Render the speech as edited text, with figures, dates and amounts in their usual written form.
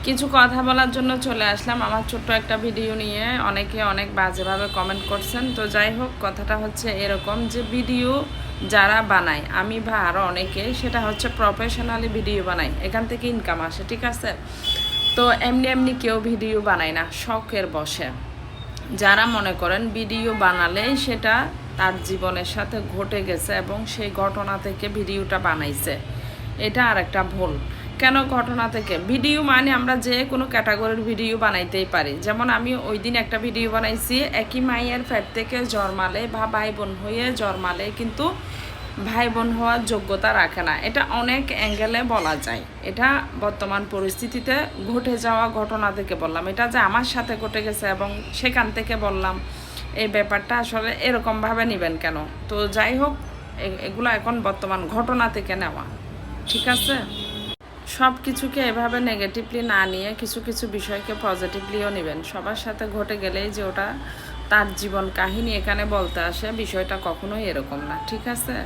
কিছু কথা বলার জন্য চলে আসলাম আমার ছোট্ট একটা ভিডিও নিয়ে। অনেকে অনেক বাজেভাবে কমেন্ট করছেন। তো যাই হোক, কথাটা হচ্ছে এরকম যে ভিডিও যারা বানায়, আমি বা আরও অনেকে, সেটা হচ্ছে প্রফেশনালি ভিডিও বানায়, এখান থেকে ইনকাম আসে, ঠিক আছে? তো এমনি এমনি কেউ ভিডিও বানায় না শখের বসে। যারা মনে করেন ভিডিও বানালেই সেটা তার জীবনের সাথে ঘটে গেছে এবং সেই ঘটনা থেকে ভিডিওটা বানাইছে, এটা আর একটা ভুল। কেন ঘটনা থেকে? ভিডিও মানে আমরা যে কোনো ক্যাটাগরির ভিডিও বানাইতেই পারি। যেমন আমি ওই দিন একটা ভিডিও বানাইছি, একই মায়ের পেট থেকে জন্মালে বা ভাই বোন হয়ে জন্মালে কিন্তু ভাই বোন হওয়ার যোগ্যতা রাখে না। এটা অনেক অ্যাঙ্গেলে বলা যায়। এটা বর্তমান পরিস্থিতিতে ঘটে যাওয়া ঘটনা থেকে বললাম, এটা যে আমার সাথে ঘটে গেছে এবং সেখান থেকে বললাম, এই ব্যাপারটা আসলে এরকমভাবে নেবেন কেন? তো যাই হোক, এগুলো এখন বর্তমান ঘটনা থেকে নেওয়া, ঠিক আছে? সব কিছুকে এভাবে নেগেটিভলি না নিয়ে কিছু কিছু বিষয়কে পজিটিভলিও নেবেন। সবার সাথে ঘটে গেলেই যে ওটা তার জীবন কাহিনী এখানে বলতে আসে, বিষয়টা কখনোই এরকম না, ঠিক আছে?